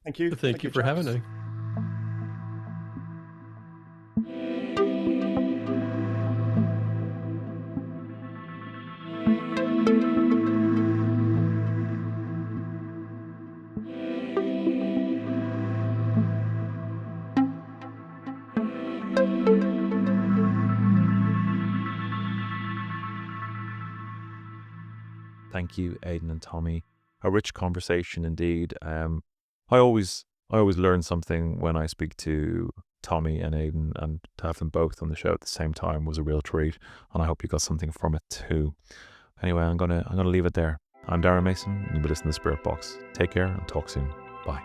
Thank you. Thank you for having me. Thank you, Aidan and Tommie. A rich conversation indeed. I always learn something when I speak to Tommie and Aidan, and to have them both on the show at the same time was a real treat, and I hope you got something from it too. Anyway, I'm gonna leave it there. I'm Darren Mason, and you've been listening to Spirit Box. Take care and talk soon. Bye.